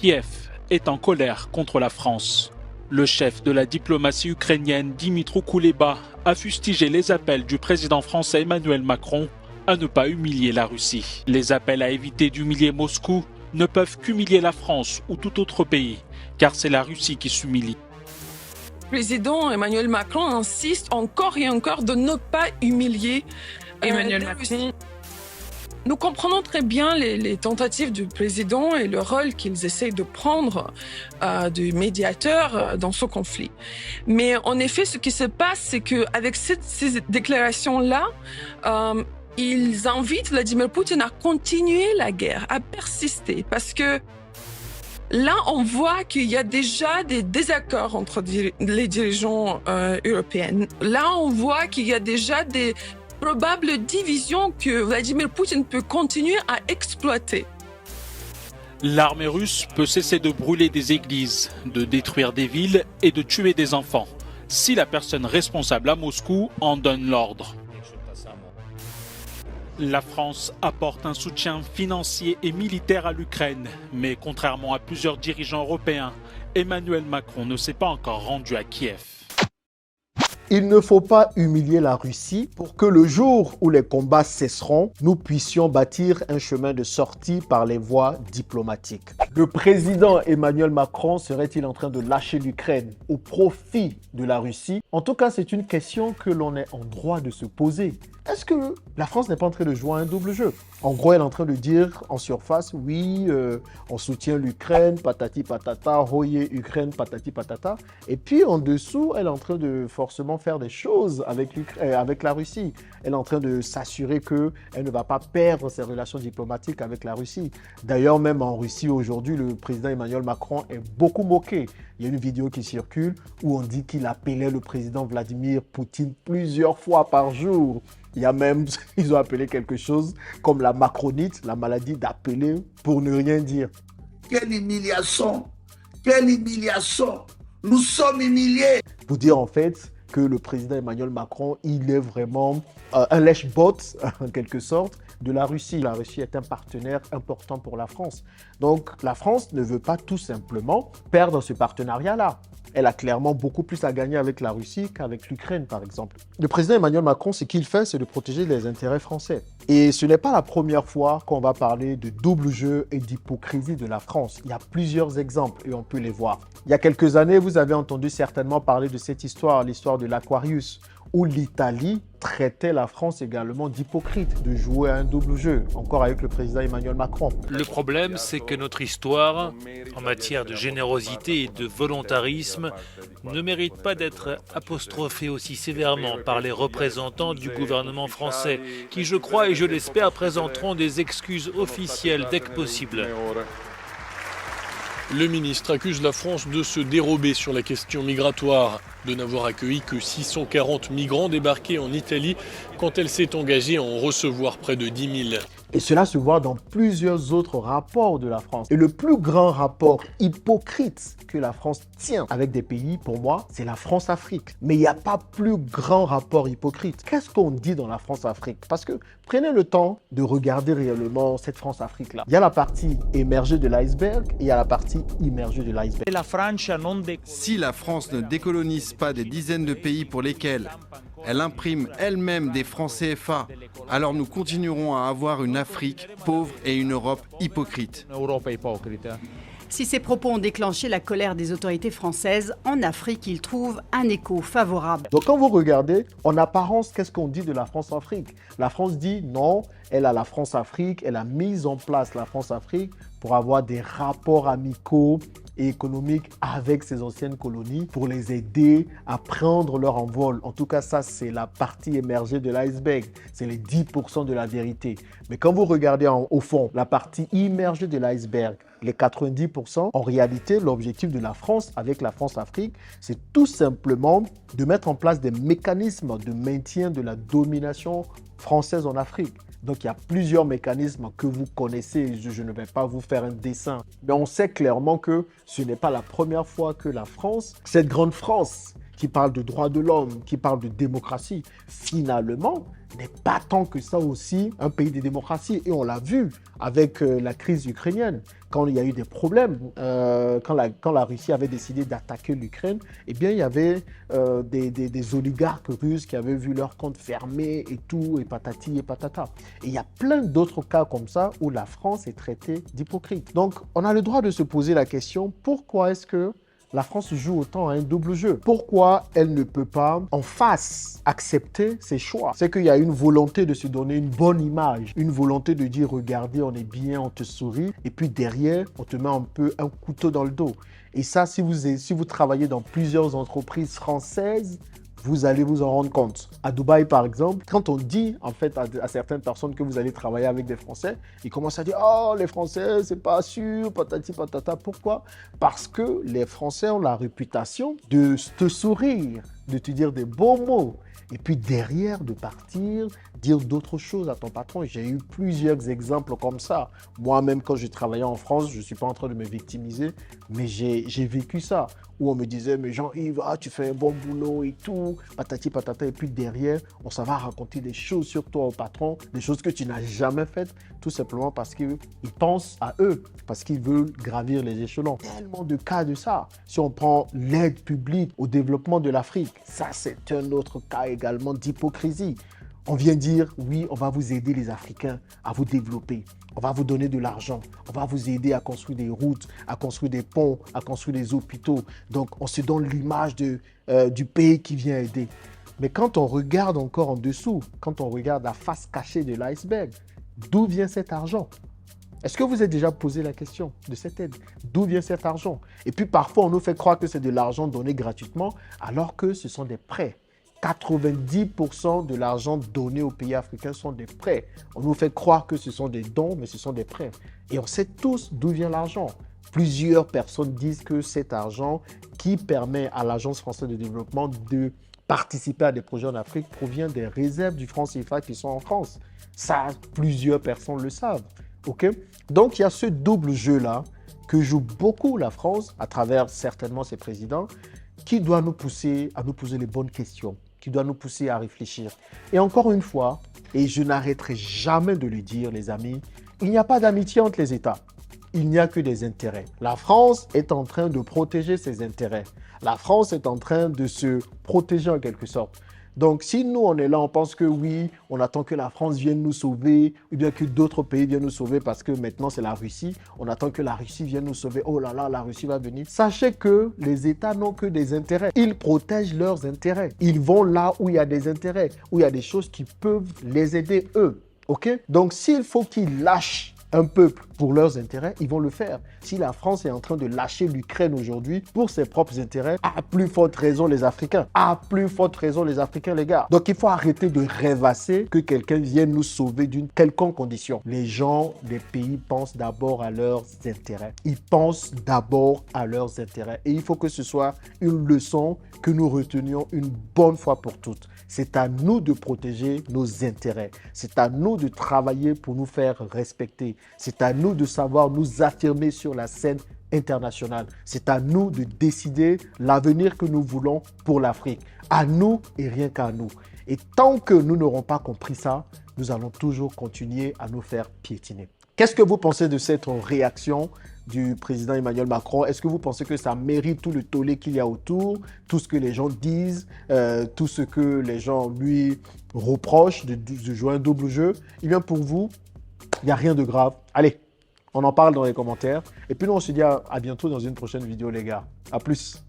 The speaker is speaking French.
Kiev est en colère contre la France. Le chef de la diplomatie ukrainienne, Dmytro Kuleba, a fustigé les appels du président français Emmanuel Macron à ne pas humilier la Russie. Les appels à éviter d'humilier Moscou ne peuvent qu'humilier la France ou tout autre pays, car c'est la Russie qui s'humilie. Le président Emmanuel Macron insiste encore et encore de ne pas humilier Emmanuel la Russie. Macron. Nous comprenons très bien les tentatives du président et le rôle qu'ils essayent de prendre de médiateur dans ce conflit. Mais en effet, ce qui se passe, c'est qu'avec ces déclarations-là, ils invitent Vladimir Poutine à continuer la guerre, à persister, parce que là, on voit qu'il y a déjà des désaccords entre les dirigeants européens. Là, on voit qu'il y a déjà des probables divisions que Vladimir Poutine peut continuer à exploiter. L'armée russe peut cesser de brûler des églises, de détruire des villes et de tuer des enfants, si la personne responsable à Moscou en donne l'ordre. La France apporte un soutien financier et militaire à l'Ukraine, mais contrairement à plusieurs dirigeants européens, Emmanuel Macron ne s'est pas encore rendu à Kiev. Il ne faut pas humilier la Russie pour que le jour où les combats cesseront, nous puissions bâtir un chemin de sortie par les voies diplomatiques. Le président Emmanuel Macron serait-il en train de lâcher l'Ukraine au profit de la Russie? En tout cas, c'est une question que l'on est en droit de se poser. Est-ce que la France n'est pas en train de jouer un double jeu? En gros, elle est en train de dire en surface, oui, on soutient l'Ukraine, patati patata, hoye Ukraine, patati patata. Et puis en dessous, elle est en train de forcément faire des choses avec la Russie. Elle est en train de s'assurer qu'elle ne va pas perdre ses relations diplomatiques avec la Russie. D'ailleurs, même en Russie aujourd'hui, le président Emmanuel Macron est beaucoup moqué. Il y a une vidéo qui circule où on dit qu'il appelait le président Vladimir Poutine plusieurs fois par jour. Il y a même, ils ont appelé quelque chose comme la macronite, la maladie d'appeler pour ne rien dire. Quelle humiliation! Quelle humiliation! Nous sommes humiliés! Pour dire en fait que le président Emmanuel Macron, il est vraiment un lèche-bot, en quelque sorte, de la Russie. La Russie est un partenaire important pour la France. Donc la France ne veut pas tout simplement perdre ce partenariat-là. Elle a clairement beaucoup plus à gagner avec la Russie qu'avec l'Ukraine, par exemple. Le président Emmanuel Macron, ce qu'il fait, c'est de protéger les intérêts français. Et ce n'est pas la première fois qu'on va parler de double jeu et d'hypocrisie de la France. Il y a plusieurs exemples et on peut les voir. Il y a quelques années, vous avez entendu certainement parler de cette histoire, l'histoire de l'Aquarius, où l'Italie traitait la France également d'hypocrite, de jouer à un double jeu, encore avec le président Emmanuel Macron. Le problème, c'est que notre histoire, en matière de générosité et de volontarisme, ne mérite pas d'être apostrophée aussi sévèrement par les représentants du gouvernement français, qui, je crois et je l'espère, présenteront des excuses officielles dès que possible. Le ministre accuse la France de se dérober sur la question migratoire, de n'avoir accueilli que 640 migrants débarqués en Italie quand elle s'est engagée à en recevoir près de 10 000. Et cela se voit dans plusieurs autres rapports de la France. Et le plus grand rapport hypocrite que la France tient avec des pays, pour moi, c'est la France-Afrique. Mais il n'y a pas plus grand rapport hypocrite. Qu'est-ce qu'on dit dans la France-Afrique? Parce que prenez le temps de regarder réellement cette France-Afrique-là. Il y a la partie émergée de l'iceberg et il y a la partie immergée de l'iceberg. Si la France ne décolonise pas des dizaines de pays pour lesquels elle imprime elle-même des francs CFA, alors nous continuerons à avoir une Afrique pauvre et une Europe hypocrite. Si ces propos ont déclenché la colère des autorités françaises, en Afrique, ils trouvent un écho favorable. Donc quand vous regardez, en apparence, qu'est-ce qu'on dit de la France-Afrique? La France dit non, elle a la France-Afrique, elle a mis en place la France-Afrique pour avoir des rapports amicaux et économiques avec ses anciennes colonies pour les aider à prendre leur envol. En tout cas, ça, c'est la partie émergée de l'iceberg. C'est les 10% de la vérité. Mais quand vous regardez au fond, la partie immergée de l'iceberg, les 90%, en réalité, l'objectif de la France avec la France-Afrique, c'est tout simplement de mettre en place des mécanismes de maintien de la domination française en Afrique. Donc, il y a plusieurs mécanismes que vous connaissez. Je ne vais pas vous faire un dessin. Mais on sait clairement que ce n'est pas la première fois que la France, cette grande France, qui parle de droits de l'homme, qui parle de démocratie, finalement, n'est pas tant que ça aussi un pays de démocratie. Et on l'a vu avec la crise ukrainienne. Quand il y a eu des problèmes, quand la Russie avait décidé d'attaquer l'Ukraine, eh bien, il y avait des oligarques russes qui avaient vu leur compte fermé et tout, et patati et patata. Et il y a plein d'autres cas comme ça où la France est traitée d'hypocrite. Donc, on a le droit de se poser la question, pourquoi est-ce que la France joue autant à un double jeu? Pourquoi elle ne peut pas, en face, accepter ses choix? C'est qu'il y a une volonté de se donner une bonne image, une volonté de dire, regardez, on est bien, on te sourit, et puis derrière, on te met un peu un couteau dans le dos. Et ça, si vous travaillez dans plusieurs entreprises françaises, vous allez vous en rendre compte. À Dubaï, par exemple, quand on dit en fait à certaines personnes que vous allez travailler avec des Français, ils commencent à dire « Oh, les Français, c'est pas sûr, patati patata ». Pourquoi? Parce que les Français ont la réputation de te sourire, de te dire des bons mots. Et puis derrière, de partir, dire d'autres choses à ton patron. J'ai eu plusieurs exemples comme ça. Moi-même, quand je travaillais en France, je ne suis pas en train de me victimiser, mais j'ai vécu ça. Où on me disait, mais Jean-Yves, tu fais un bon boulot et tout, patati patata. Et puis derrière, on s'en va raconter des choses sur toi au patron, des choses que tu n'as jamais faites, tout simplement parce qu'ils pensent à eux, parce qu'ils veulent gravir les échelons. Tellement de cas de ça. Si on prend l'aide publique au développement de l'Afrique, ça c'est un autre cas également d'hypocrisie. On vient dire, oui, on va vous aider les Africains à vous développer. On va vous donner de l'argent. On va vous aider à construire des routes, à construire des ponts, à construire des hôpitaux. Donc, on se donne l'image du pays qui vient aider. Mais quand on regarde encore en dessous, quand on regarde la face cachée de l'iceberg, d'où vient cet argent? Est-ce que vous êtes déjà posé la question de cette aide? D'où vient cet argent? Et puis, parfois, on nous fait croire que c'est de l'argent donné gratuitement, alors que ce sont des prêts. 90% de l'argent donné aux pays africains sont des prêts. On nous fait croire que ce sont des dons, mais ce sont des prêts. Et on sait tous d'où vient l'argent. Plusieurs personnes disent que cet argent qui permet à l'Agence française de développement de participer à des projets en Afrique provient des réserves du franc CFA qui sont en France. Ça, plusieurs personnes le savent. Okay? Donc, il y a ce double jeu-là que joue beaucoup la France, à travers certainement ses présidents, qui doit nous pousser à nous poser les bonnes questions, qui doit nous pousser à réfléchir. Et encore une fois, et je n'arrêterai jamais de le dire, les amis, il n'y a pas d'amitié entre les États. Il n'y a que des intérêts. La France est en train de protéger ses intérêts. La France est en train de se protéger en quelque sorte. Donc, si nous, on est là, on pense que oui, on attend que la France vienne nous sauver, ou bien que d'autres pays viennent nous sauver parce que maintenant, c'est la Russie. On attend que la Russie vienne nous sauver. Oh là là, la Russie va venir. Sachez que les États n'ont que des intérêts. Ils protègent leurs intérêts. Ils vont là où il y a des intérêts, où il y a des choses qui peuvent les aider, eux. OK? Donc, s'il faut qu'ils lâchent un peuple pour leurs intérêts, ils vont le faire. Si la France est en train de lâcher l'Ukraine aujourd'hui pour ses propres intérêts, à plus forte raison les Africains. À plus forte raison les Africains, les gars. Donc, il faut arrêter de rêvasser que quelqu'un vienne nous sauver d'une quelconque condition. Les gens des pays pensent d'abord à leurs intérêts. Ils pensent d'abord à leurs intérêts. Et il faut que ce soit une leçon que nous retenions une bonne fois pour toutes. C'est à nous de protéger nos intérêts. C'est à nous de travailler pour nous faire respecter. C'est à nous de savoir nous affirmer sur la scène internationale. C'est à nous de décider l'avenir que nous voulons pour l'Afrique. À nous et rien qu'à nous. Et tant que nous n'aurons pas compris ça, nous allons toujours continuer à nous faire piétiner. Qu'est-ce que vous pensez de cette réaction du président Emmanuel Macron? Est-ce que vous pensez que ça mérite tout le tollé qu'il y a autour, tout ce que les gens disent, tout ce que les gens lui reprochent de jouer un double jeu? Eh bien pour vous, il n'y a rien de grave. Allez, on en parle dans les commentaires. Et puis nous, on se dit à bientôt dans une prochaine vidéo, les gars. À plus.